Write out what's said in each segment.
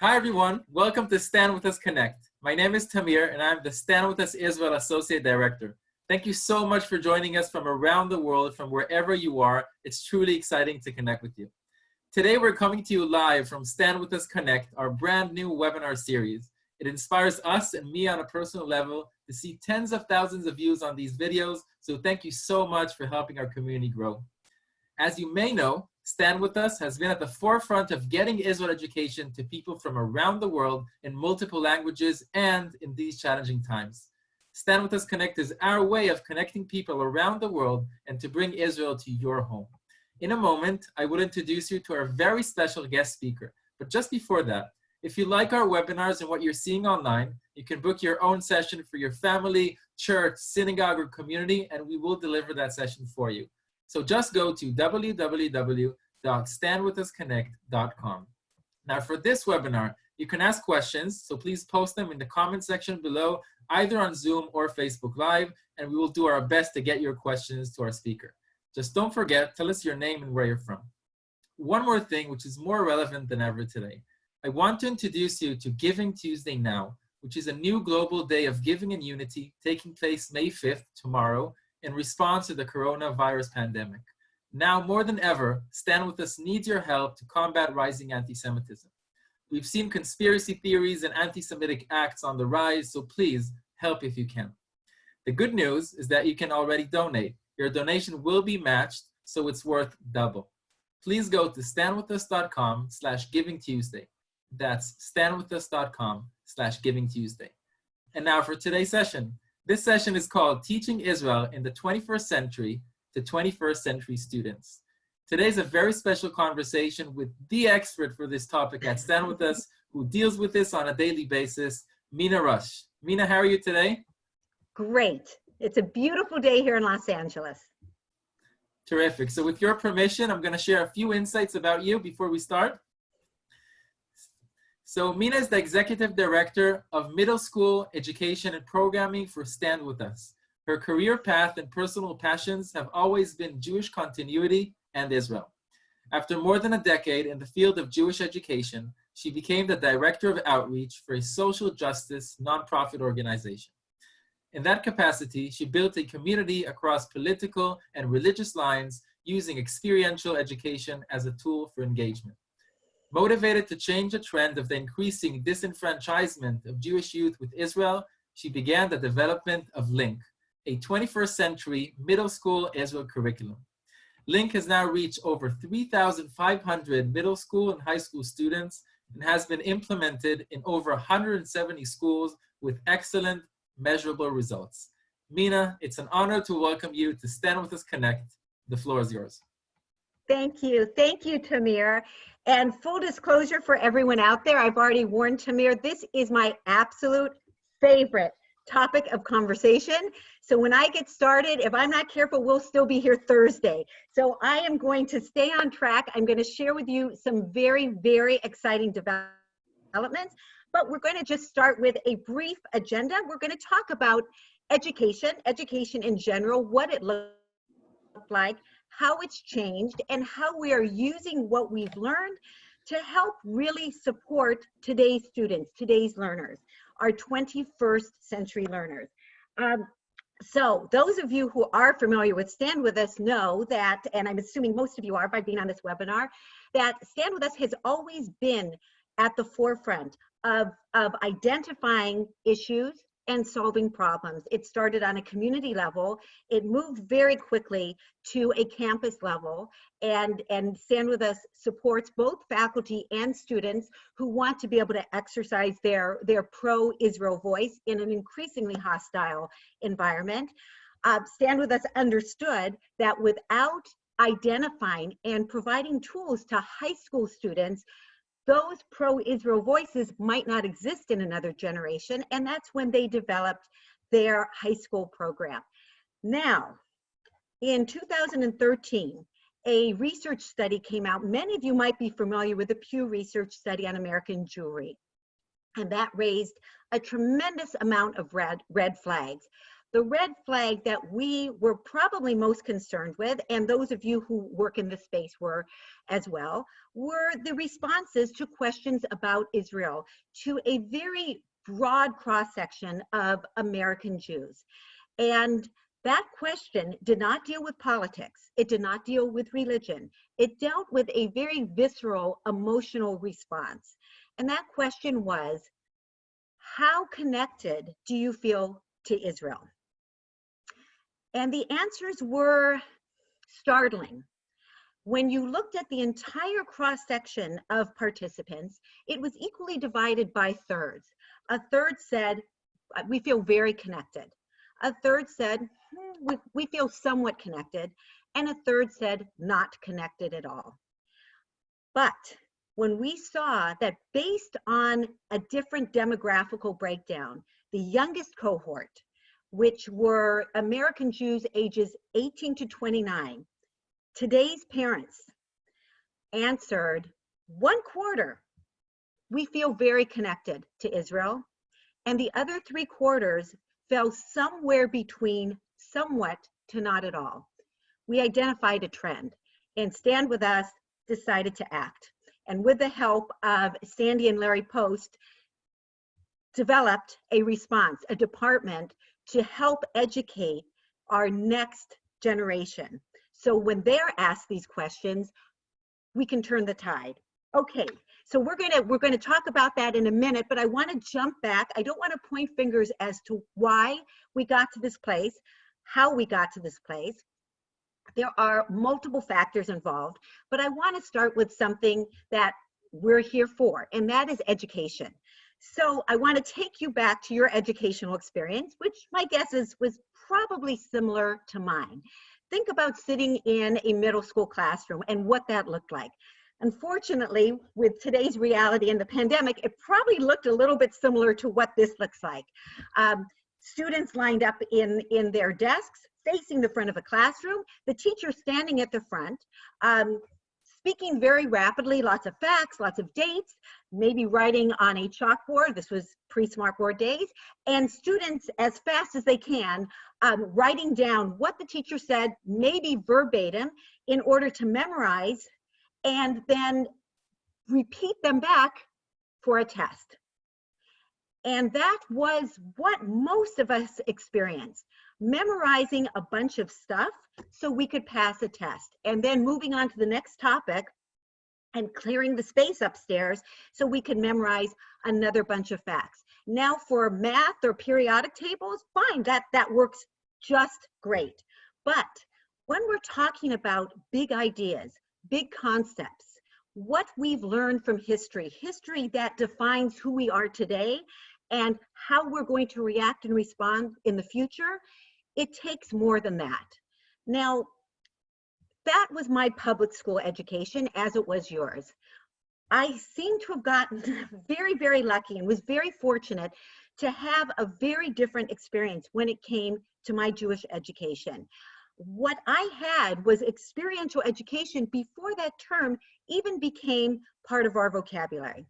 Hi everyone, welcome to Stand With Us Connect. My name is Tamir and I'm the Stand With Us Israel Associate Director. Thank you so much for joining us from around the world, from wherever you are. It's truly exciting to connect with you. Today we're coming to you live from Stand With Us Connect, our brand new webinar series. It inspires us and me on a personal level to see tens of thousands of views on these videos, so thank you so much for helping our community grow. As you may know, Stand With Us has been at the forefront of getting Israel education to people from around the world in multiple languages and in these challenging times. Stand With Us Connect is our way of connecting people around the world and to bring Israel to your home. In a moment, I will introduce you to our very special guest speaker. But just before that, if you like our webinars and what you're seeing online, you can book your own session for your family, church, synagogue, or community, and we will deliver that session for you. So just go to www.standwithusconnect.com. Now for this webinar, you can ask questions, so please post them in the comment section below, either on Zoom or Facebook Live, and we will do our best to get your questions to our speaker. Just don't forget, tell us your name and where you're from. One more thing, which is more relevant than ever today. I want to introduce you to Giving Tuesday Now, which is a new global day of giving and unity taking place May 5th, tomorrow, in response to the coronavirus pandemic. Now more than ever, Stand With Us needs your help to combat rising anti-Semitism. We've seen conspiracy theories and anti-Semitic acts on the rise, so please help if you can. The good news is that you can already donate. Your donation will be matched, so it's worth double. Please go to standwithus.com/givingtuesday. That's standwithus.com/givingtuesday. And now for today's session. This session is called Teaching Israel in the 21st Century to 21st Century Students. Today's a very special conversation with the expert for this topic at Stand With Us, who deals with this on a daily basis, Mina Rush. Mina, how are you today? Great. It's a beautiful day here in Los Angeles. Terrific. So with your permission, I'm going to share a few insights about you before we start. So Mina is the Executive Director of Middle School Education and Programming for Stand With Us. Her career path and personal passions have always been Jewish continuity and Israel. After more than a decade in the field of Jewish education, she became the Director of Outreach for a social justice nonprofit organization. In that capacity, she built a community across political and religious lines using experiential education as a tool for engagement. Motivated to change the trend of the increasing disenfranchisement of Jewish youth with Israel, she began the development of LINK, a 21st century middle school Israel curriculum. LINK has now reached over 3,500 middle school and high school students and has been implemented in over 170 schools with excellent, measurable results. Mina, it's an honor to welcome you to Stand With Us Connect. The floor is yours. Thank you. Thank you, Tamir. And full disclosure for everyone out there, I've already warned Tamir, this is my absolute favorite topic of conversation. So when I get started, if I'm not careful, we'll still be here Thursday. So I am going to stay on track. I'm going to share with you some very, very exciting developments, but we're going to just start with a brief agenda. We're going to talk about education in general, what it looked like, how it's changed, and how we are using what we've learned to help really support today's students, today's learners, our 21st century learners. So those of you who are familiar with Stand With Us know that, and I'm assuming most of you are by being on this webinar, that Stand With Us has always been at the forefront of identifying issues and solving problems. It started on a community level. It moved very quickly to a campus level, and Stand With Us supports both faculty and students who want to be able to exercise their pro-Israel voice in an increasingly hostile environment. Stand With Us understood that without identifying and providing tools to high school students, those pro-Israel voices might not exist in another generation, and that's when they developed their high school program. Now, in 2013, a research study came out. Many of you might be familiar with the Pew Research Study on American Jewry, and that raised a tremendous amount of red flags. The red flag that we were probably most concerned with, and those of you who work in this space were as well, were the responses to questions about Israel to a very broad cross-section of American Jews. And that question did not deal with politics. It did not deal with religion. It dealt with a very visceral, emotional response. And that question was, how connected do you feel to Israel? And the answers were startling. When you looked at the entire cross-section of participants, it was equally divided by thirds. A third said, we feel very connected. A third said, we feel somewhat connected. And a third said, not connected at all. But when we saw that based on a different demographical breakdown, the youngest cohort, which were American Jews ages 18 to 29, today's parents answered 1/4, we feel very connected to Israel, and the other 3/4 fell somewhere between somewhat to not at all. We identified a trend, and Stand With Us decided to act. And with the help of Sandy and Larry Post, developed a response, a department to help educate our next generation. So when they're asked these questions, we can turn the tide. Okay, so we're gonna talk about that in a minute, but I want to jump back. I don't want to point fingers as to why we got to this place, how we got to this place. There are multiple factors involved, but I want to start with something that we're here for, and that is education. So I want to take you back to your educational experience, which my guess is was probably similar to mine. Think about sitting in a middle school classroom and what that looked like. Unfortunately, with today's reality and the pandemic, it probably looked a little bit similar to what this looks like. Students lined up in their desks, facing the front of a classroom, the teacher standing at the front, speaking very rapidly, lots of facts, lots of dates, maybe writing on a chalkboard. This was pre-smartboard days, and students, as fast as they can, writing down what the teacher said, maybe verbatim, in order to memorize, and then repeat them back for a test. And that was what most of us experienced, memorizing a bunch of stuff so we could pass a test, and then moving on to the next topic and clearing the space upstairs so we could memorize another bunch of facts. Now for math or periodic tables, fine, that works just great. But when we're talking about big ideas, big concepts, what we've learned from history that defines who we are today and how we're going to react and respond in the future, it takes more than that. Now, that was my public school education, as it was yours. I seem to have gotten very, very lucky and was very fortunate to have a very different experience when it came to my Jewish education. What I had was experiential education before that term even became part of our vocabulary.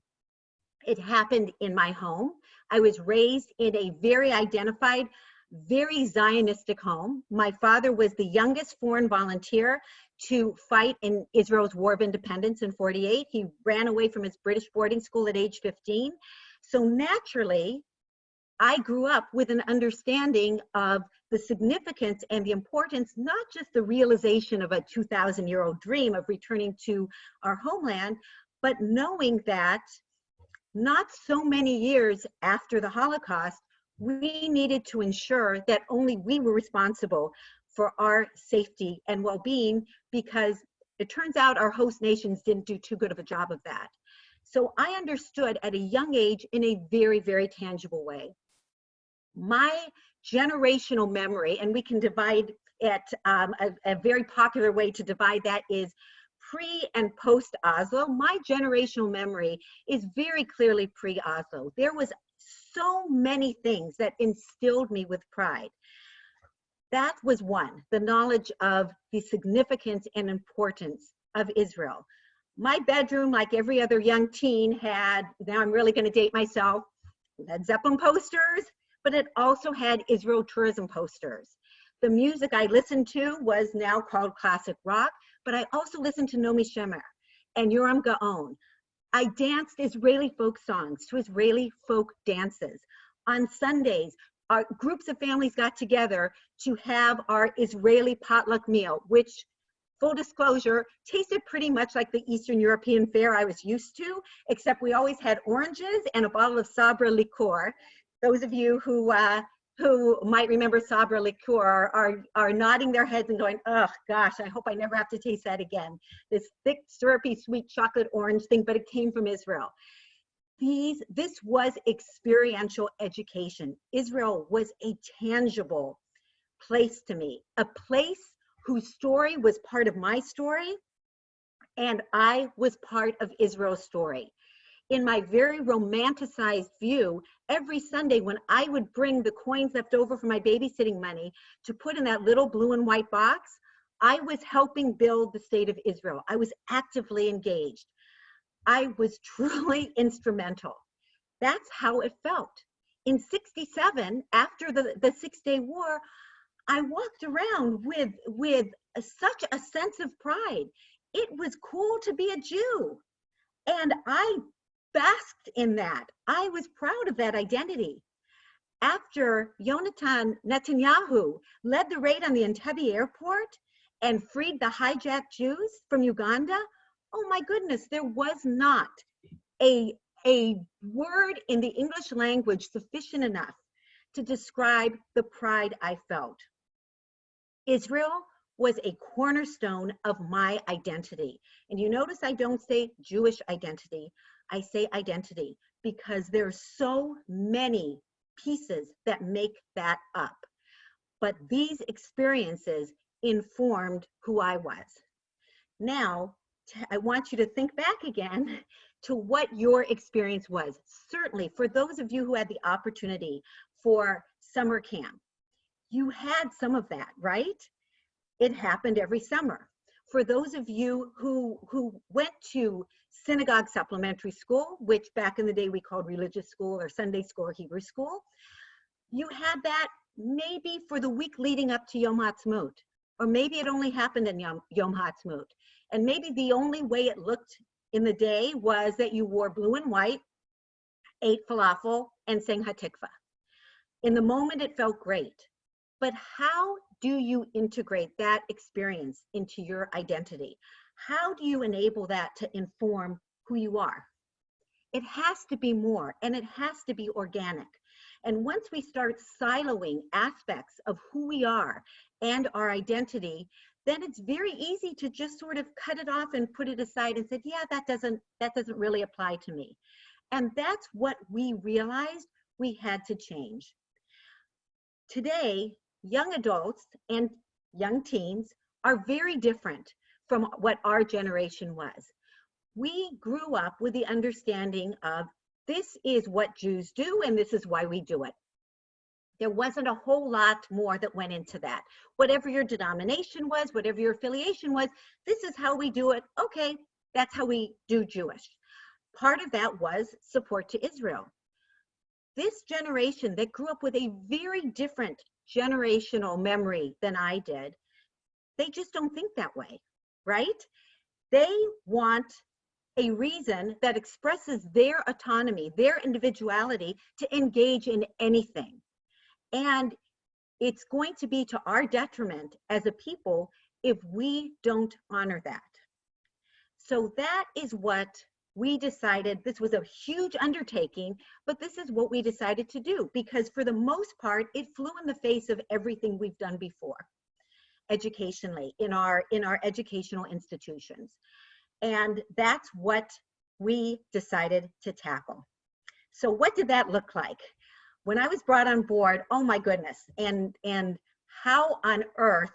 It happened in my home. I was raised in a very identified, very Zionistic home. My father was the youngest foreign volunteer to fight in Israel's War of Independence in '48. He ran away from his British boarding school at age 15. So naturally, I grew up with an understanding of the significance and the importance, not just the realization of a 2,000-year-old dream of returning to our homeland, but knowing that not so many years after the Holocaust, we needed to ensure that only we were responsible for our safety and well-being, because it turns out our host nations didn't do too good of a job of that. So I understood at a young age in a very, very tangible way. My generational memory, and we can divide it, a very popular way to divide that is pre and post Oslo. My generational memory is very clearly pre-Oslo. There was so many things that instilled me with pride. That was one, the knowledge of the significance and importance of Israel. My bedroom, like every other young teen, had, now I'm really going to date myself, Led Zeppelin posters, but it also had Israel tourism posters. The music I listened to was now called classic rock, but I also listened to Nomi Shemer and Yoram Gaon. I danced Israeli folk songs to Israeli folk dances. On Sundays, our groups of families got together to have our Israeli potluck meal, which, full disclosure, tasted pretty much like the Eastern European fare I was used to, except we always had oranges and a bottle of Sabra liqueur. Those of you who might remember Sabra liqueur are nodding their heads and going, oh gosh, I hope I never have to taste that again. This thick, syrupy, sweet chocolate orange thing, but it came from Israel. This was experiential education. Israel was a tangible place to me, a place whose story was part of my story, and I was part of Israel's story. In my very romanticized view, every Sunday when I would bring the coins left over from my babysitting money to put in that little blue and white box, I was helping build the state of Israel. I was actively engaged. I was truly instrumental. That's how it felt. In '67, after the Six-Day War, I walked around with such a sense of pride. It was cool to be a Jew. And I basked in that. I was proud of that identity. After Netanyahu led the raid on the Entebbe airport and freed the hijacked Jews from Uganda, oh my goodness, there was not a word in the English language sufficient enough to describe the pride I felt. Israel was a cornerstone of my identity. And you notice I don't say Jewish identity, I say identity, because there's so many pieces that make that up. But these experiences informed who I was. Now, I want you to think back again to what your experience was. Certainly, for those of you who had the opportunity for summer camp, you had some of that, right? It happened every summer. For those of you who went to synagogue supplementary school, which back in the day we called religious school or Sunday school or Hebrew school, you had that maybe for the week leading up to Yom HaAtzmaut, or maybe it only happened in Yom HaAtzmaut. And maybe the only way it looked in the day was that you wore blue and white, ate falafel, and sang Hatikva. In the moment, it felt great. But how do you integrate that experience into your identity? How do you enable that to inform who you are? It has to be more, and it has to be organic. And once we start siloing aspects of who we are and our identity, then it's very easy to just sort of cut it off and put it aside and say, yeah, that doesn't really apply to me. And that's what we realized we had to change. Today, young adults and young teens are very different from what our generation was. We grew up with the understanding of this is what Jews do and this is why we do it. There wasn't a whole lot more that went into that. Whatever your denomination was, whatever your affiliation was, this is how we do it. Okay, that's how we do Jewish. Part of that was support to Israel. This generation that grew up with a very different generational memory than I did, they just don't think that way, right? They want a reason that expresses their autonomy, their individuality to engage in anything. And it's going to be to our detriment as a people if we don't honor that. So that is what we decided. This was a huge undertaking, but this is what we decided to do because for the most part, it flew in the face of everything we've done before, educationally, in our educational institutions. And that's what we decided to tackle. So what did that look like? When I was brought on board, oh my goodness, and how on earth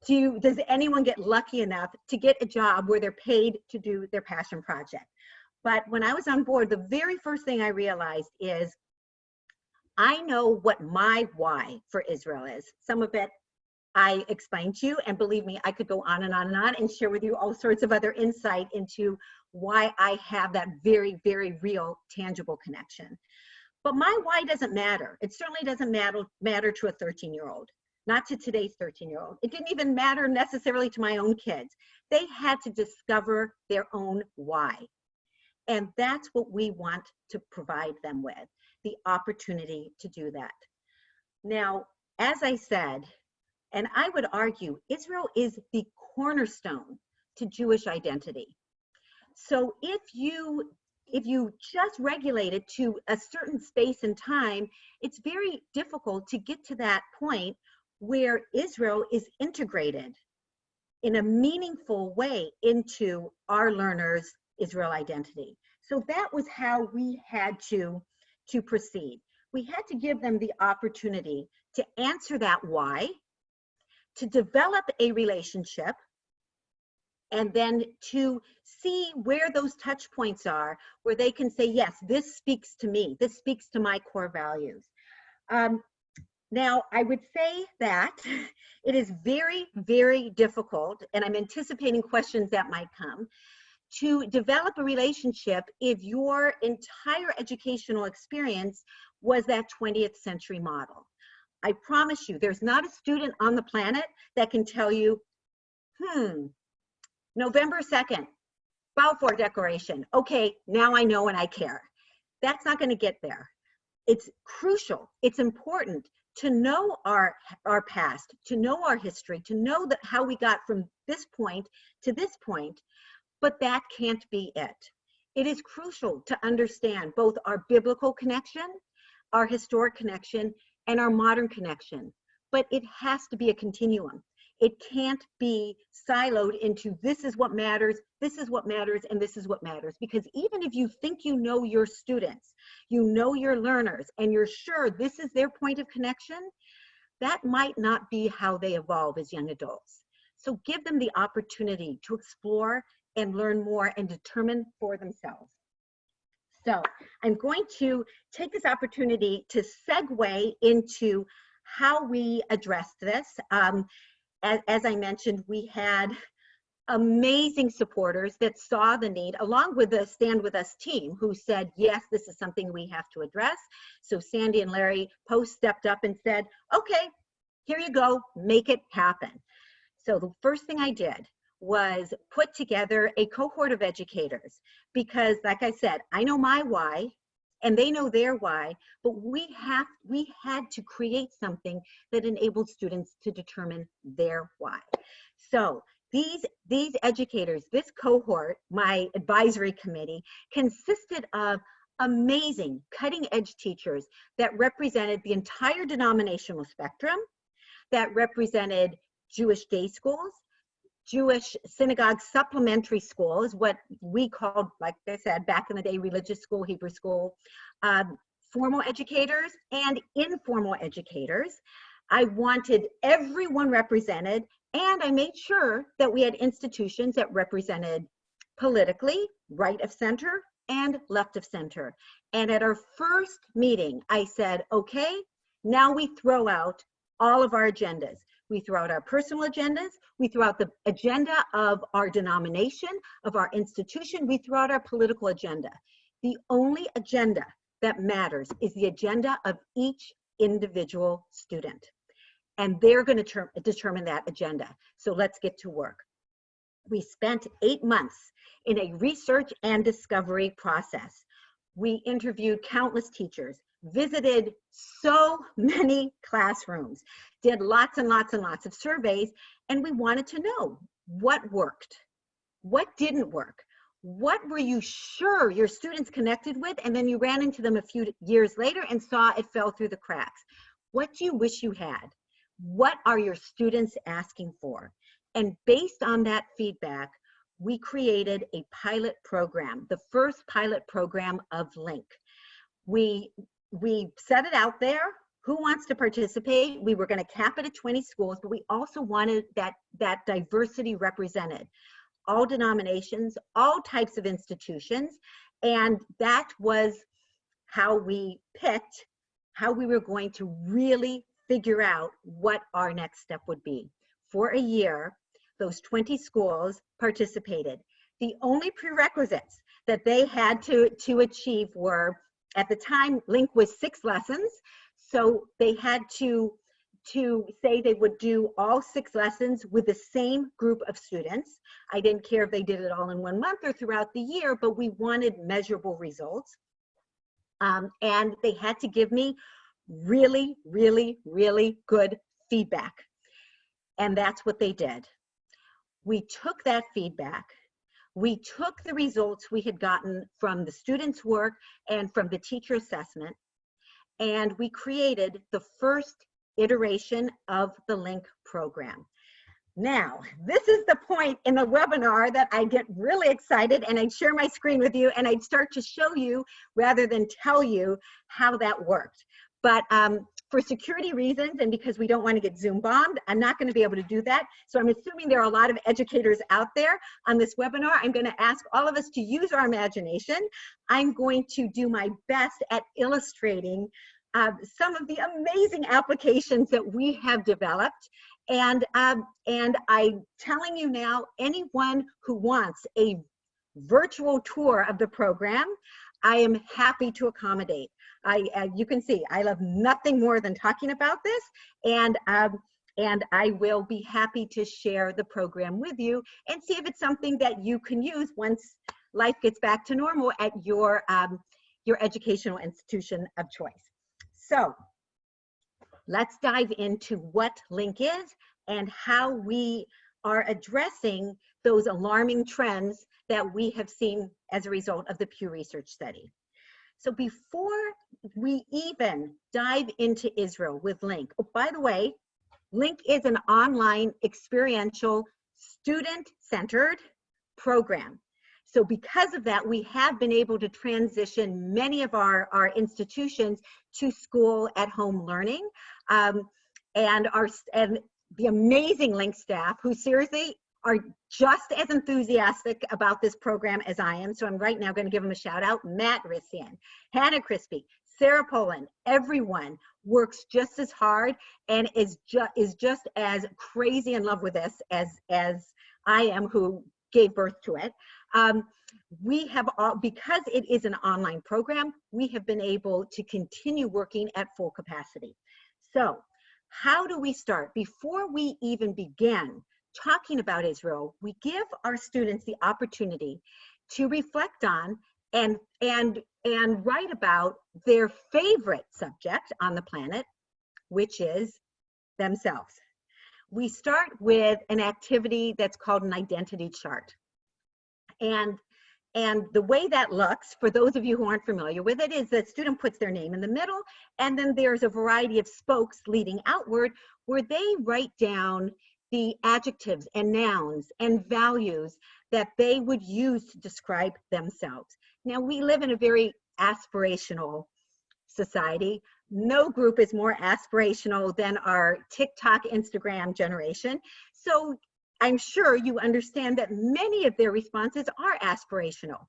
does anyone get lucky enough to get a job where they're paid to do their passion project? But when I was on board, the very first thing I realized is I know what my why for Israel is. Some of it I explained to you, and believe me, I could go on and on and on and share with you all sorts of other insight into why I have that very, very real, tangible connection. But my why doesn't matter. It certainly doesn't matter to a 13-year-old, not to today's 13-year-old. It didn't even matter necessarily to my own kids. They had to discover their own why. And that's what we want to provide them with, the opportunity to do that. Now, as I said, and I would argue, Israel is the cornerstone to Jewish identity. So if you just regulate it to a certain space and time, it's very difficult to get to that point where Israel is integrated in a meaningful way into our learners' Israel identity. So that was how we had to proceed. We had to give them the opportunity to answer that why, to develop a relationship, and then to see where those touch points are, where they can say, yes, this speaks to me, this speaks to my core values. Now, I would say that it is very, very difficult, and I'm anticipating questions that might come, to develop a relationship if your entire educational experience was that 20th century model. I promise you, there's not a student on the planet that can tell you, November 2nd, Balfour Declaration. Okay, now I know and I care. That's not going to get there. It's crucial, it's important to know our past, to know our history, to know that how we got from this point to this point, but that can't be it. It is crucial to understand both our biblical connection, our historic connection, and our modern connection, but it has to be a continuum. It can't be siloed into this is what matters, this is what matters, and this is what matters. Because even if you think you know your students, you know your learners, and you're sure this is their point of connection, that might not be how they evolve as young adults. So give them the opportunity to explore and learn more and determine for themselves. So I'm going to take this opportunity to segue into how we addressed this. As I mentioned, we had amazing supporters that saw the need, along with the Stand With Us team, who said, yes, this is something we have to address. So Sandy and Larry Post stepped up and said, okay, here you go, make it happen. So the first thing I did was put together a cohort of educators, because like I said, I know my why and they know their why, but we had to create something that enabled students to determine their why. So these educators, this cohort, my advisory committee, consisted of amazing cutting edge teachers that represented the entire denominational spectrum, that represented Jewish day schools, Jewish synagogue supplementary schools, what we called, like I said, back in the day, religious school, Hebrew school, formal educators and informal educators. I wanted everyone represented, and I made sure that we had institutions that represented politically, right of center and left of center. And at our first meeting, I said, okay, now we throw out all of our agendas. We throw out our personal agendas, we throw out the agenda of our denomination, of our institution, we throw out our political agenda. The only agenda that matters is the agenda of each individual student. And they're going to determine that agenda. So let's get to work. We spent 8 months in a research and discovery process. We interviewed countless teachers, visited so many classrooms, did lots and lots and lots of surveys, and we wanted to know what worked, what didn't work, what were you sure your students connected with, and then you ran into them a few years later and saw it fell through the cracks. What do you wish you had? What are your students asking for? And based on that feedback, we created a pilot program, the first pilot program of LINK. We set it out there. Who wants to participate? We were going to cap it at 20 schools, but we also wanted that diversity represented. All denominations, all types of institutions, and that was how we picked how we were going to really figure out what our next step would be. For a year, those 20 schools participated. The only prerequisites that they had to achieve were at the time, Link was 6 lessons. So they had to say they would do all 6 lessons with the same group of students. I didn't care if they did it all in 1 month or throughout the year, but we wanted measurable results. And they had to give me really, really, really good feedback. And that's what they did. We took that feedback. We took the results we had gotten from the students' work and from the teacher assessment, and we created the first iteration of the Link program. Now, this is the point in the webinar that I get really excited and I'd share my screen with you and I'd start to show you rather than tell you how that worked. But for security reasons and because we don't want to get Zoom bombed, I'm not going to be able to do that. So I'm assuming there are a lot of educators out there on this webinar. I'm going to ask all of us to use our imagination. I'm going to do my best at illustrating some of the amazing applications that we have developed. And I'm telling you now, anyone who wants a virtual tour of the program, I am happy to accommodate. You can see, I love nothing more than talking about this, and I will be happy to share the program with you and see if it's something that you can use once life gets back to normal at your educational institution of choice. So let's dive into what Link is and how we are addressing those alarming trends that we have seen as a result of the Pew Research study. So before we even dive into Israel with Link, oh, by the way, Link is an online experiential student-centered program. So because of that, we have been able to transition many of our institutions to school at home learning. And the amazing Link staff who seriously are just as enthusiastic about this program as I am. So I'm right now going to give them a shout out. Matt Rissian, Hannah Crispy, Sarah Poland, everyone works just as hard and is just as crazy in love with this as I am, who gave birth to it. We have all, because it is an online program, we have been able to continue working at full capacity. So how do we start? Before we even begin talking about Israel, we give our students the opportunity to reflect on and write about their favorite subject on the planet, which is themselves. We start with an activity that's called an identity chart. And the way that looks, for those of you who aren't familiar with it, is that student puts their name in the middle, and then there's a variety of spokes leading outward where they write down the adjectives and nouns and values that they would use to describe themselves. Now, we live in a very aspirational society. No group is more aspirational than our TikTok, Instagram generation. So I'm sure you understand that many of their responses are aspirational.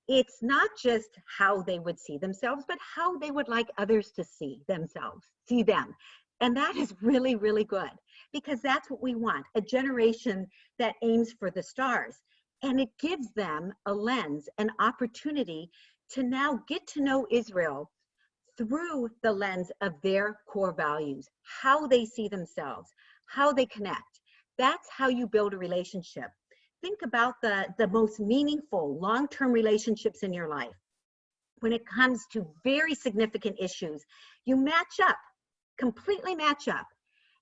It's not just how they would see themselves, but how they would like others to see themselves, see them. And that is really, really good, because that's what we want, a generation that aims for the stars. And it gives them a lens, an opportunity to now get to know Israel through the lens of their core values, how they see themselves, how they connect. That's how you build a relationship. Think about the most meaningful long-term relationships in your life. When it comes to very significant issues, you match up, completely match up.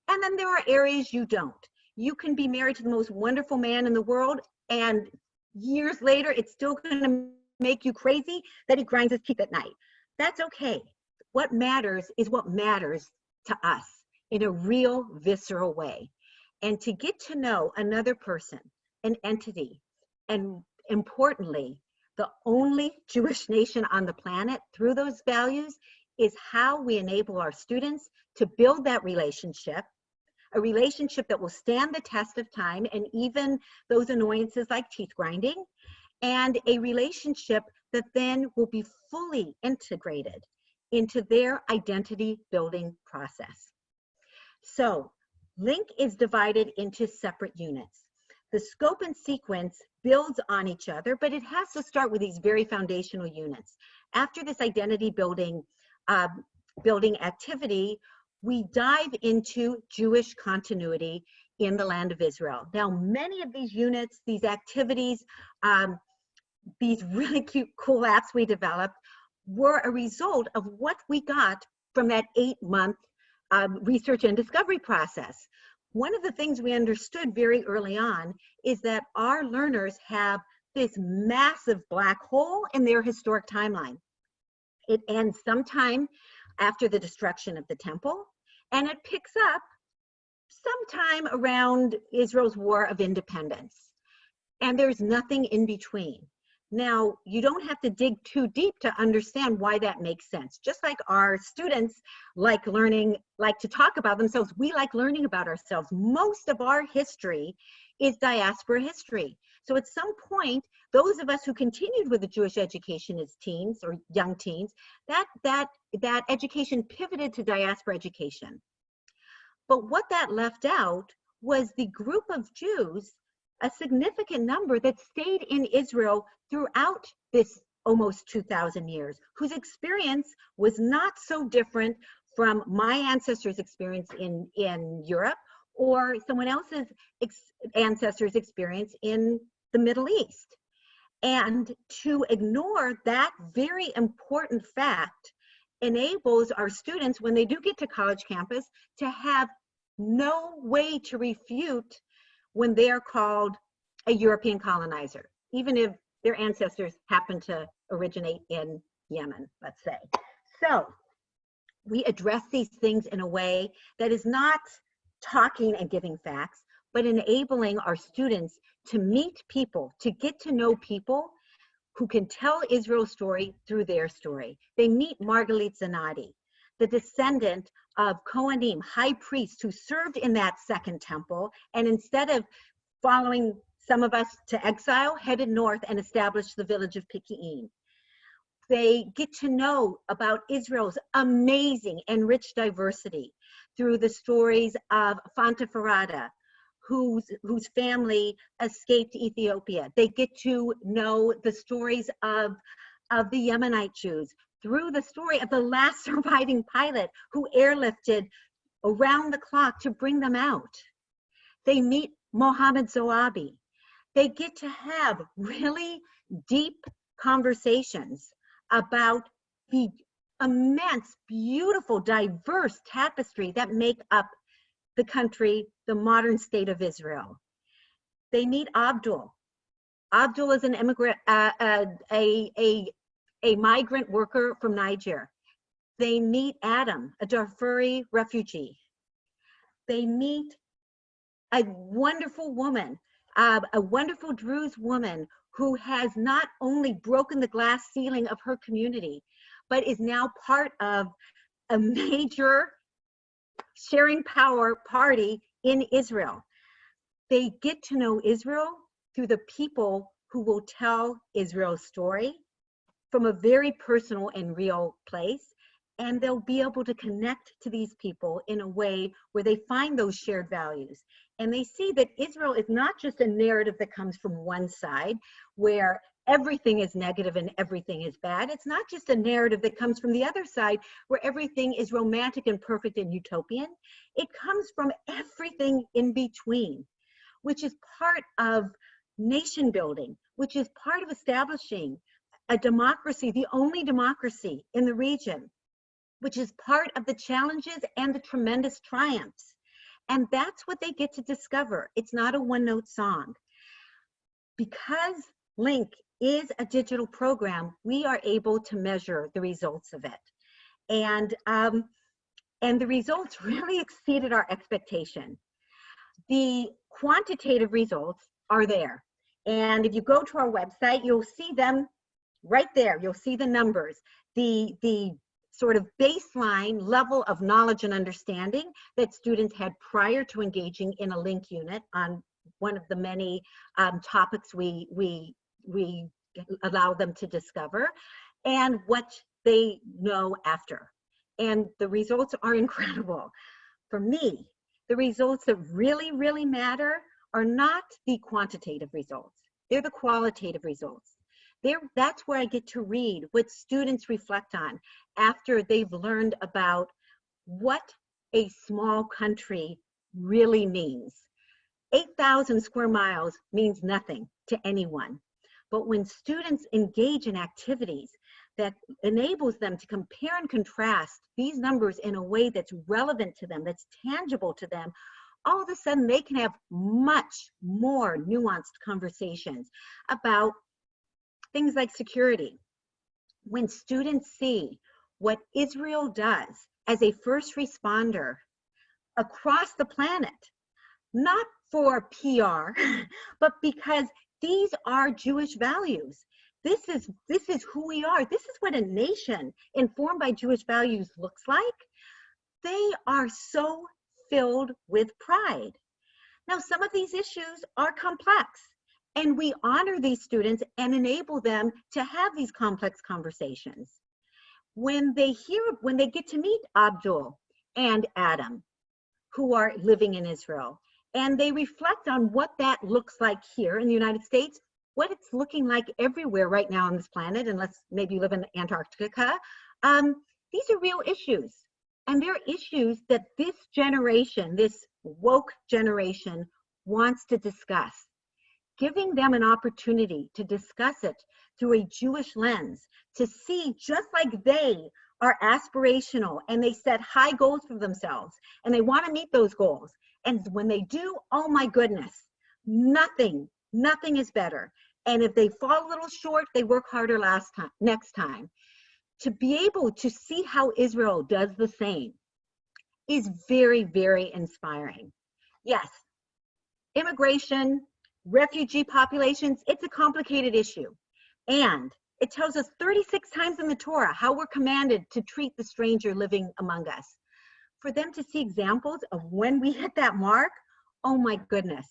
And then there are areas you don't. You can be married to the most wonderful man in the world, and years later, it's still gonna make you crazy that he grinds his teeth at night. That's okay. What matters is what matters to us in a real, visceral way. And to get to know another person, an entity, and importantly, the only Jewish nation on the planet through those values is how we enable our students to build that relationship, a relationship that will stand the test of time and even those annoyances like teeth grinding, and a relationship that then will be fully integrated into their identity building process. So Link is divided into separate units. The scope and sequence builds on each other, but it has to start with these very foundational units. After this identity building activity, we dive into Jewish continuity in the land of Israel. Now, many of these units, these activities, these really cute, cool apps we developed were a result of what we got from that 8-month research and discovery process. One of the things we understood very early on is that our learners have this massive black hole in their historic timeline. It ends sometime after the destruction of the temple, and it picks up sometime around Israel's War of Independence. And there's nothing in between. Now, you don't have to dig too deep to understand why that makes sense. Just like our students like to talk about themselves, we like learning about ourselves. Most of our history is diaspora history. So at some point, those of us who continued with the Jewish education as teens or young teens, that education pivoted to diaspora education. But what that left out was the group of Jews, a significant number that stayed in Israel throughout this almost 2,000 years, whose experience was not so different from my ancestors' experience in Europe or someone else's ancestors' experience in the Middle East. And to ignore that very important fact enables our students, when they do get to college campus, to have no way to refute when they are called a European colonizer, even if their ancestors happen to originate in Yemen, let's say. So we address these things in a way that is not talking and giving facts, but enabling our students to meet people, to get to know people who can tell Israel's story through their story. They meet Margalit Zanati, the descendant of Kohanim, high priests who served in that second temple, and instead of following some of us to exile, headed north and established the village of Pek'in. They get to know about Israel's amazing and rich diversity through the stories of Fanta Farada, whose family escaped Ethiopia. They get to know the stories of the Yemenite Jews through the story of the last surviving pilot who airlifted around the clock to bring them out. They meet Mohammed Zoabi. They get to have really deep conversations about the immense, beautiful, diverse tapestry that make up the country, the modern state of Israel. They meet Abdul. Abdul is an immigrant, a migrant worker from Niger. They meet Adam, a Darfuri refugee. They meet a wonderful woman, a wonderful Druze woman who has not only broken the glass ceiling of her community, but is now part of a major sharing power party in Israel. They get to know Israel through the people who will tell Israel's story from a very personal and real place. And they'll be able to connect to these people in a way where they find those shared values. And they see that Israel is not just a narrative that comes from one side where everything is negative and everything is bad. It's not just a narrative that comes from the other side where everything is romantic and perfect and utopian. It comes from everything in between, which is part of nation building, which is part of establishing a democracy, the only democracy in the region, which is part of the challenges and the tremendous triumphs. And that's what they get to discover. It's not a one-note song. Because Link is a digital program, we are able to measure the results of it. And the results really exceeded our expectation. The quantitative results are there. And if you go to our website, you'll see them right there. You'll see the numbers. The sort of baseline level of knowledge and understanding that students had prior to engaging in a link unit on one of the many topics we allow them to discover, and what they know after. And the results are incredible. For me, the results that really, really matter are not the quantitative results. They're the qualitative results. That's where I get to read what students reflect on after they've learned about what a small country really means. 8,000 square miles means nothing to anyone. But when students engage in activities that enables them to compare and contrast these numbers in a way that's relevant to them, that's tangible to them, all of a sudden they can have much more nuanced conversations about things like security. When students see what Israel does as a first responder across the planet, not for PR, but because these are Jewish values. This is who we are. This is what a nation informed by Jewish values looks like. They are so filled with pride. Now, some of these issues are complex, and we honor these students and enable them to have these complex conversations. When they get to meet Abdul and Adam, who are living in Israel, and they reflect on what that looks like here in the United States, what it's looking like everywhere right now on this planet, unless maybe you live in Antarctica. These are real issues. And they're issues that this generation, this woke generation, wants to discuss. Giving them an opportunity to discuss it through a Jewish lens, to see just like they are aspirational and they set high goals for themselves and they want to meet those goals. And when they do, oh my goodness, nothing is better. And if they fall a little short, they work harder next time. To be able to see how Israel does the same is very, very inspiring. Yes, immigration, refugee populations, it's a complicated issue. And it tells us 36 times in the Torah how we're commanded to treat the stranger living among us. For them to see examples of when we hit that mark, oh my goodness.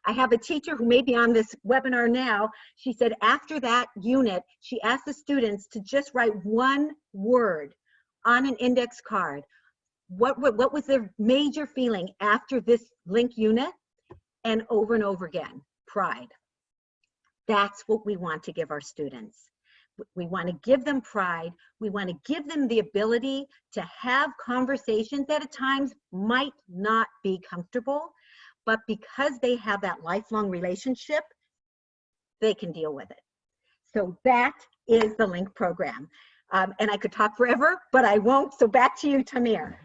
I have a teacher who may be on this webinar now. She said after that unit, she asked the students to just write one word on an index card. What was their major feeling after this link unit? And over again, pride. That's what we want to give our students. We want to give them pride. We want to give them the ability to have conversations that at times might not be comfortable, but because they have that lifelong relationship, they can deal with it. So that is the LINK program. And I could talk forever, but I won't. So back to you, Tamir.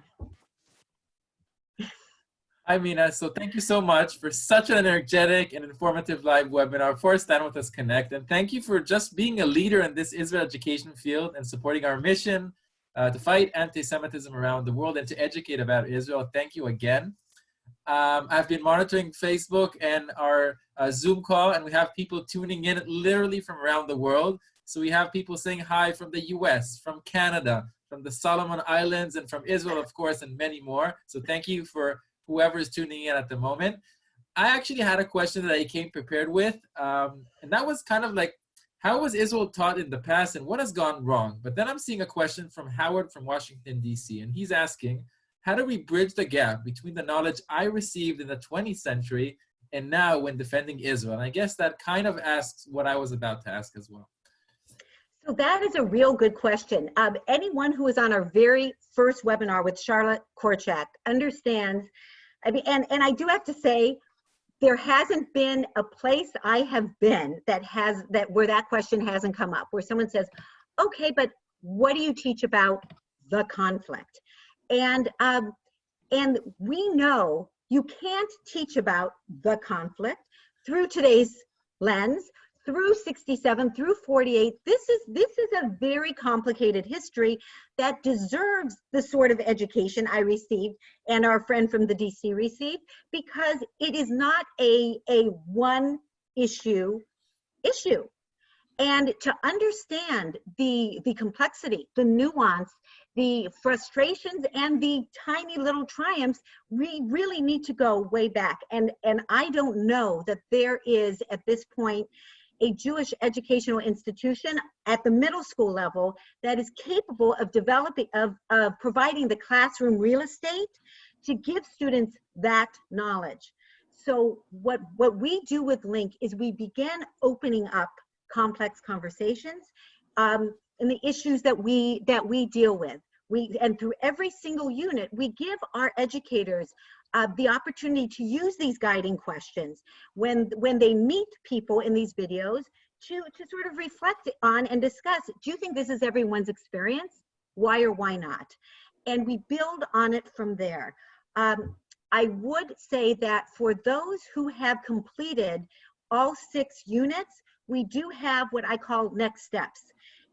Hi, Mina. So thank you so much for such an energetic and informative live webinar for Stand With Us Connect. And thank you for just being a leader in this Israel education field and supporting our mission to fight anti-Semitism around the world and to educate about Israel. Thank you again. I've been monitoring Facebook and our Zoom call, and we have people tuning in literally from around the world. So we have people saying hi from the US, from Canada, from the Solomon Islands, and from Israel, of course, and many more. So thank you for whoever is tuning in at the moment. I actually had a question that I came prepared with, and that was kind of like, how was Israel taught in the past and what has gone wrong? But then I'm seeing a question from Howard from Washington, D.C., and he's asking, how do we bridge the gap between the knowledge I received in the 20th century and now when defending Israel? And I guess that kind of asks what I was about to ask as well. So that is a real good question. Anyone who was on our very first webinar with Charlotte Korchak understands, I mean, and I do have to say, there hasn't been a place I have been where that question hasn't come up, where someone says, okay, but what do you teach about the conflict? And we know you can't teach about the conflict through today's lens, through 67, through 48. This is a very complicated history that deserves the sort of education I received and our friend from the DC received, because it is not a one issue. And to understand the complexity, the nuance, the frustrations, and the tiny little triumphs, we really need to go way back. And I don't know that there is, at this point, a Jewish educational institution at the middle school level that is capable of providing the classroom real estate to give students that knowledge. So what we do with Link is we begin opening up complex conversations and the issues that we deal with. And through every single unit, we give our educators the opportunity to use these guiding questions when they meet people in these videos to sort of reflect on and discuss, do you think this is everyone's experience? Why or why not? And we build on it from there. I would say that for those who have completed all 6 units, we do have what I call next steps.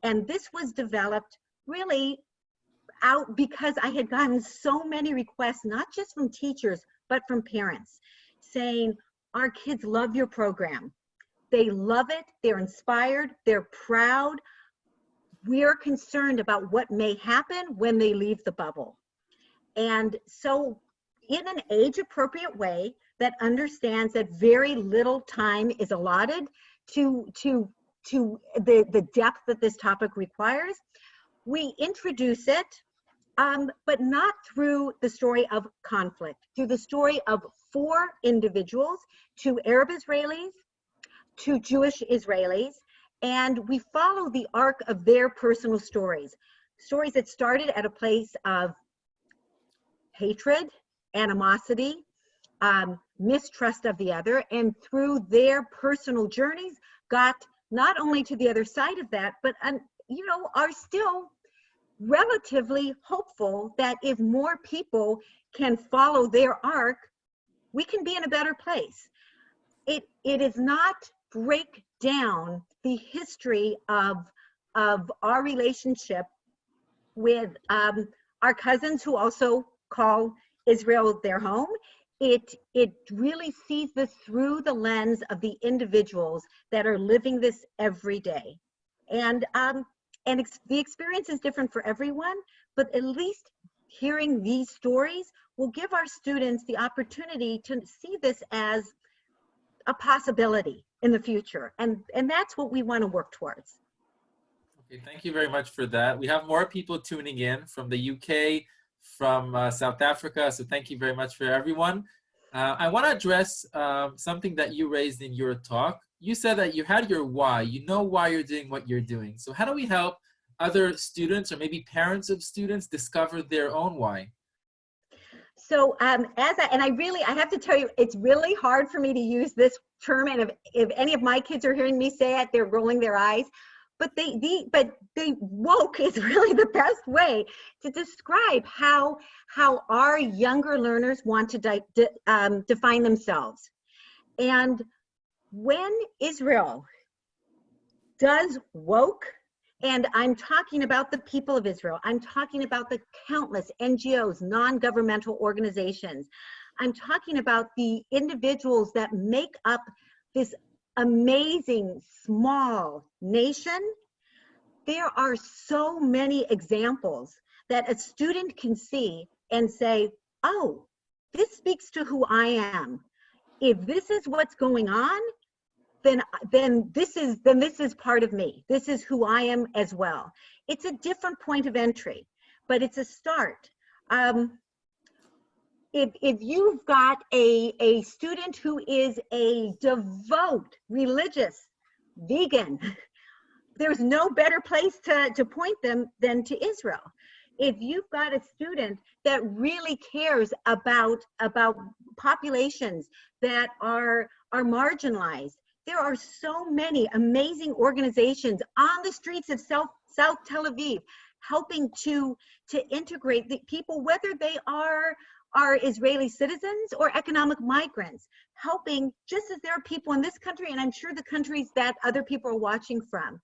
And this was developed really out because I had gotten so many requests, not just from teachers, but from parents saying, our kids love your program. They love it, they're inspired, they're proud. We're concerned about what may happen when they leave the bubble. And so in an age-appropriate way that understands that very little time is allotted to the depth that this topic requires, we introduce it, but not through the story of conflict, through the story of 4 individuals, 2 Arab Israelis, 2 Jewish Israelis, and we follow the arc of their personal stories that started at a place of hatred, animosity, mistrust of the other, and through their personal journeys got not only to the other side of that, but you know, are still relatively hopeful that if more people can follow their arc, we can be in a better place. It is not break down the history of our relationship with our cousins who also call Israel their home. It really sees this through the lens of the individuals that are living this every day. And the experience is different for everyone, but at least hearing these stories will give our students the opportunity to see this as a possibility in the future. And that's what we want to work towards. Okay, thank you very much for that. We have more people tuning in from the UK, from South Africa, so thank you very much for everyone. I want to address something that you raised in your talk. You said that you had your why, you know why you're doing what you're doing. So how do we help other students or maybe parents of students discover their own why? So I have to tell you, it's really hard for me to use this term, and if any of my kids are hearing me say it, they're rolling their eyes. But they woke is really the best way to describe how our younger learners want to define themselves. And when Israel does woke, and I'm talking about the people of Israel, I'm talking about the countless NGOs, non-governmental organizations, I'm talking about the individuals that make up this amazing small nation. There are so many examples that a student can see and say, oh, this speaks to who I am. If this is what's going on, then this is part of me. This is who I am as well. It's a different point of entry, but it's a start. If you've got a student who is a devout, religious, vegan, there's no better place to point them than to Israel. If you've got a student that really cares about populations that are marginalized, there are so many amazing organizations on the streets of South Tel Aviv helping to integrate the people, whether they are Israeli citizens or economic migrants, helping just as there are people in this country, and I'm sure the countries that other people are watching from.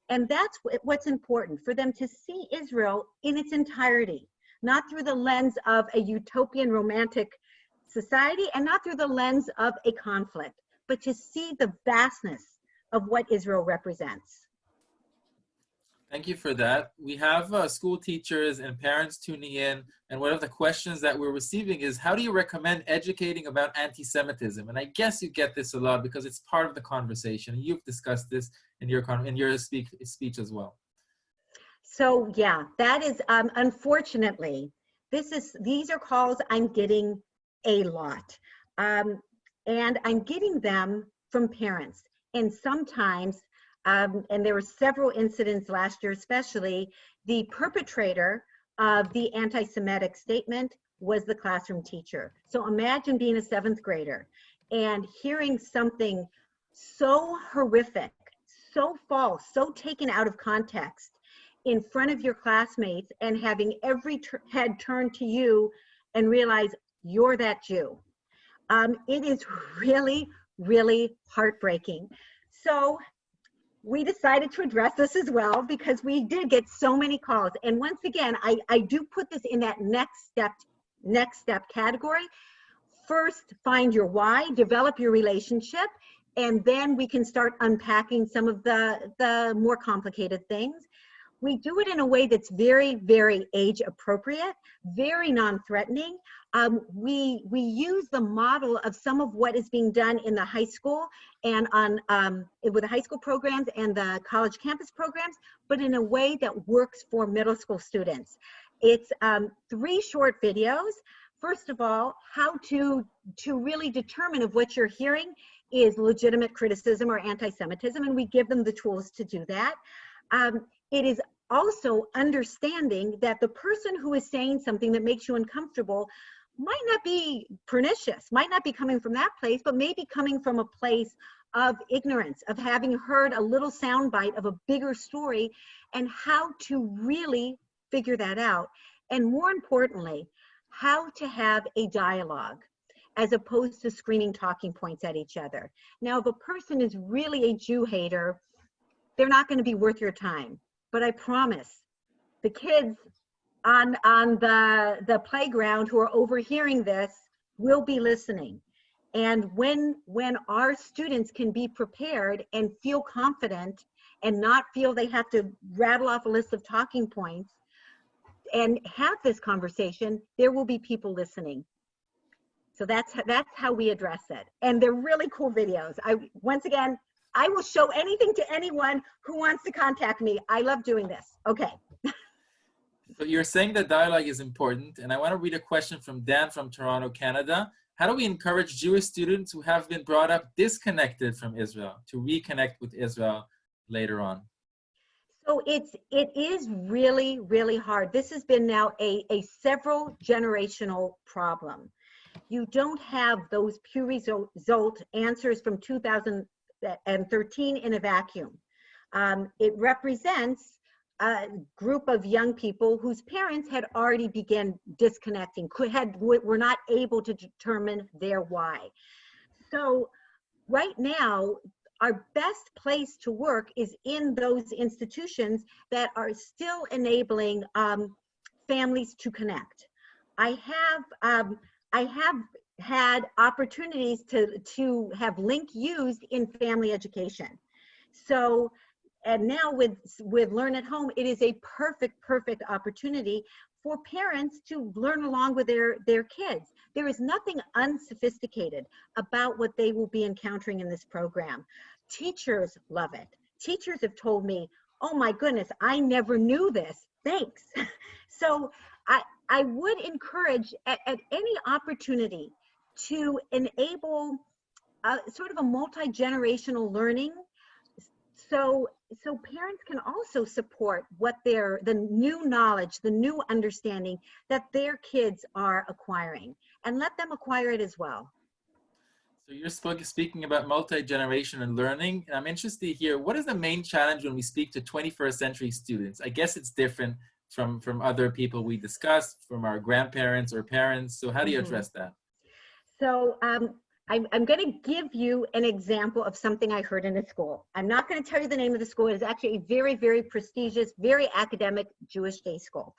And that's what's important, for them to see Israel in its entirety, not through the lens of a utopian romantic society and not through the lens of a conflict, but to see the vastness of what Israel represents. Thank you for that. We have school teachers and parents tuning in, and one of the questions that we're receiving is, how do you recommend educating about anti-Semitism? And I guess you get this a lot because it's part of the conversation. You've discussed this in your speech as well. So yeah, that is unfortunately, these are calls I'm getting a lot. and I'm getting them from parents. And sometimes, and there were several incidents last year especially, the perpetrator of the anti-Semitic statement was the classroom teacher. So imagine being a 7th grader and hearing something so horrific, so false, so taken out of context in front of your classmates, and having every head turn to you and realize you're that Jew. It is really, really heartbreaking. So we decided to address this as well, because we did get so many calls. And once again, I do put this in that next step category. First, find your why, develop your relationship, and then we can start unpacking some of the more complicated things. We do it in a way that's very, very age appropriate, very non-threatening. We use the model of some of what is being done in the high school and with the high school programs and the college campus programs, but in a way that works for middle school students. It's 3 short videos. First of all, how to really determine if what you're hearing is legitimate criticism or anti-Semitism, and we give them the tools to do that. It is also understanding that the person who is saying something that makes you uncomfortable might not be pernicious, might not be coming from that place, but maybe coming from a place of ignorance, of having heard a little soundbite of a bigger story, and how to really figure that out. And more importantly, how to have a dialogue as opposed to screaming talking points at each other. Now, if a person is really a Jew hater, they're not going to be worth your time. But I promise, the kids on the playground who are overhearing this will be listening. And when our students can be prepared and feel confident and not feel they have to rattle off a list of talking points and have this conversation, there will be people listening. So that's how we address it. And they're really cool videos. Once again, I will show anything to anyone who wants to contact me. I love doing this. Okay. So you're saying that dialogue is important, and I want to read a question from Dan from Toronto, Canada. How do we encourage Jewish students who have been brought up disconnected from Israel to reconnect with Israel later on? So it is really, really hard. This has been now a several generational problem. You don't have those Pew Result answers from 2013 in a vacuum. It represents a group of young people whose parents had already begun disconnecting, were not able to determine their why. So right now, our best place to work is in those institutions that are still enabling families to connect. I have had opportunities to have link used in family education. So, and now with Learn at Home, it is a perfect opportunity for parents to learn along with their kids. There is nothing unsophisticated about what they will be encountering in this program. Teachers love it. Teachers have told me, oh my goodness, I never knew this, thanks. So I would encourage at any opportunity to enable sort of a multi-generational learning, so parents can also support what the new knowledge, the new understanding that their kids are acquiring, and let them acquire it as well. So you're speaking about multi-generational learning, and I'm interested to hear, what is the main challenge when we speak to 21st century students? I guess it's different from other people we discussed, from our grandparents or parents. So how do you address that? So I'm going to give you an example of something I heard in a school. I'm not going to tell you the name of the school. It is actually a very, very prestigious, very academic Jewish day school.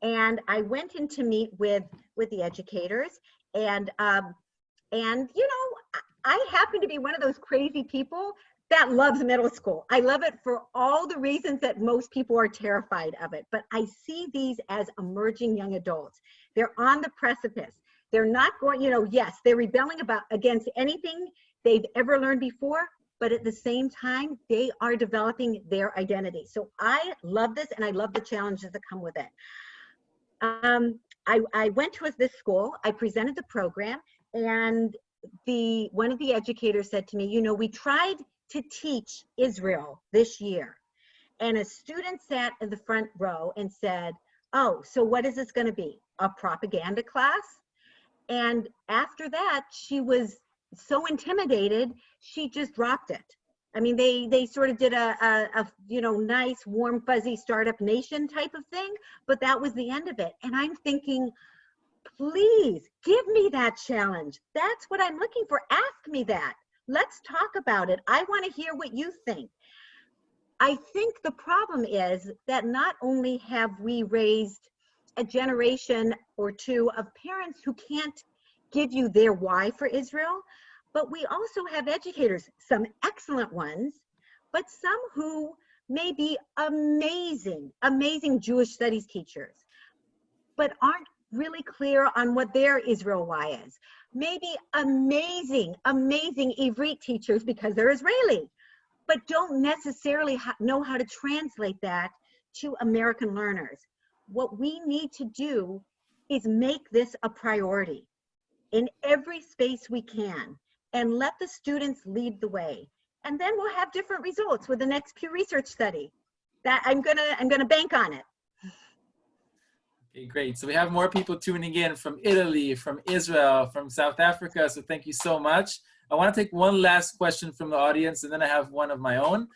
And I went in to meet with the educators, and you know, I happen to be one of those crazy people that loves middle school. I love it for all the reasons that most people are terrified of it, but I see these as emerging young adults. They're on the precipice. They're not going, you know, yes, they're rebelling against anything they've ever learned before, but at the same time, they are developing their identity. So I love this, and I love the challenges that come with it. I went to this school, I presented the program, and one of the educators said to me, you know, we tried to teach Israel this year. And a student sat in the front row and said, oh, so what is this going to be? A propaganda class? And after that, she was so intimidated, she just dropped it. I mean, they sort of did a you know, nice, warm, fuzzy startup nation type of thing, but that was the end of it. And I'm thinking, please give me that challenge. That's what I'm looking for. Ask me that. Let's talk about it. I want to hear what you think. I think the problem is that not only have we raised a generation or two of parents who can't give you their why for Israel, but we also have educators, some excellent ones, but some who may be amazing, amazing Jewish studies teachers, but aren't really clear on what their Israel why is. Maybe amazing, amazing Ivrit teachers because they're Israeli, but don't necessarily know how to translate that to American learners. What we need to do is make this a priority in every space we can and let the students lead the way. And then we'll have different results with the next Pew Research study. That I'm gonna bank on it. Okay, great. So we have more people tuning in from Italy, from Israel, from South Africa. So thank you so much. I want to take one last question from the audience, and then I have one of my own.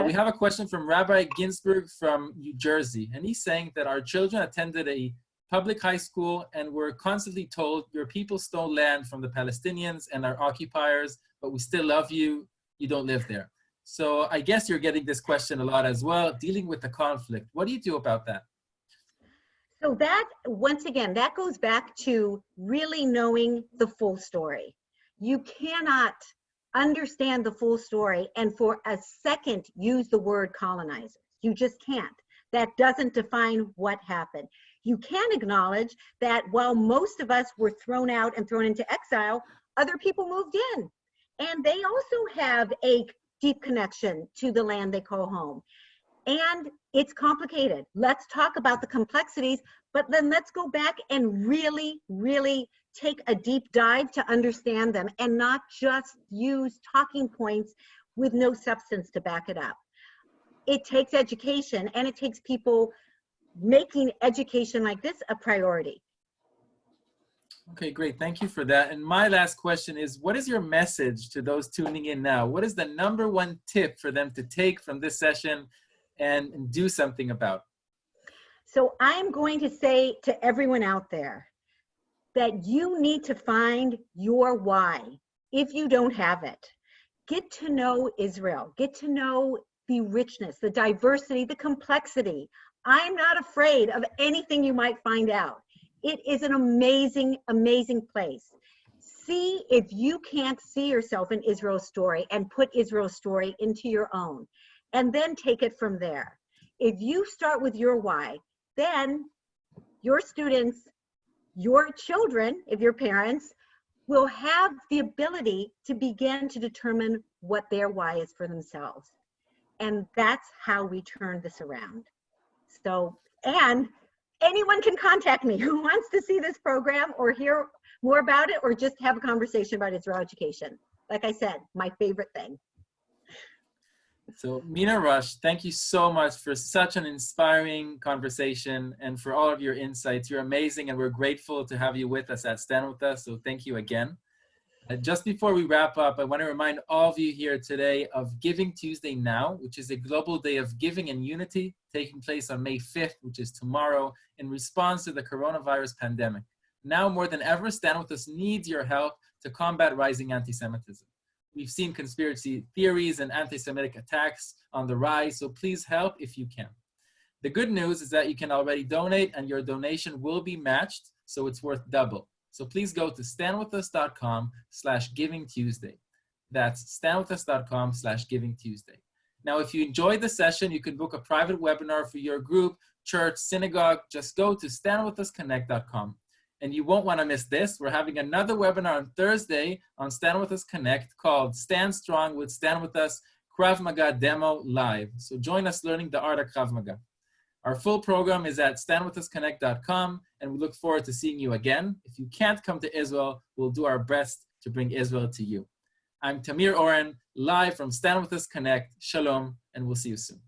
We have a question from Rabbi Ginsburg from New Jersey, and he's saying that our children attended a public high school and were constantly told, your people stole land from the Palestinians and our occupiers, but we still love you, you don't live there. So I guess you're getting this question a lot as well, dealing with the conflict. What do you do about that? So that, once again, that goes back to really knowing the full story. You cannot understand the full story and for a second use the word colonizer. You just can't. That doesn't define what happened. You can acknowledge that while most of us were thrown out and thrown into exile, other people moved in. And they also have a deep connection to the land they call home. And it's complicated. Let's talk about the complexities, but then let's go back and really, really take a deep dive to understand them and not just use talking points with no substance to back it up. It takes education, and it takes people making education like this a priority. Okay, great. Thank you for that. And my last question is, what is your message to those tuning in now? What is the #1 tip for them to take from this session and do something about? So I'm going to say to everyone out there that you need to find your why if you don't have it. Get to know Israel. Get to know the richness, the diversity, the complexity. I'm not afraid of anything you might find out. It is an amazing, amazing place. See if you can't see yourself in Israel's story and put Israel's story into your own, and then take it from there. If you start with your why, then your students, your children, if you're parents, will have the ability to begin to determine what their why is for themselves. And that's how we turn this around. So, and anyone can contact me who wants to see this program or hear more about it or just have a conversation about Israel education. Like I said, my favorite thing. So Mina Rush, thank you so much for such an inspiring conversation and for all of your insights. You're amazing, and we're grateful to have you with us at Stand With Us. So thank you again. Just before we wrap up, I want to remind all of you here today of Giving Tuesday Now, which is a global day of giving and unity taking place on May 5th, which is tomorrow, in response to the coronavirus pandemic. Now more than ever, Stand With Us needs your help to combat rising anti-Semitism. We've seen conspiracy theories and anti-Semitic attacks on the rise, so please help if you can. The good news is that you can already donate, and your donation will be matched, so it's worth double. So please go to standwithus.com/givingtuesday. That's standwithus.com/givingtuesday. Now, if you enjoyed the session, you can book a private webinar for your group, church, synagogue. Just go to standwithusconnect.com. And you won't want to miss this. We're having another webinar on Thursday on Stand With Us Connect called Stand Strong with Stand With Us Krav Maga Demo Live. So join us learning the art of Krav Maga. Our full program is at standwithusconnect.com, and we look forward to seeing you again. If you can't come to Israel, we'll do our best to bring Israel to you. I'm Tamir Oren, live from Stand With Us Connect. Shalom, and we'll see you soon.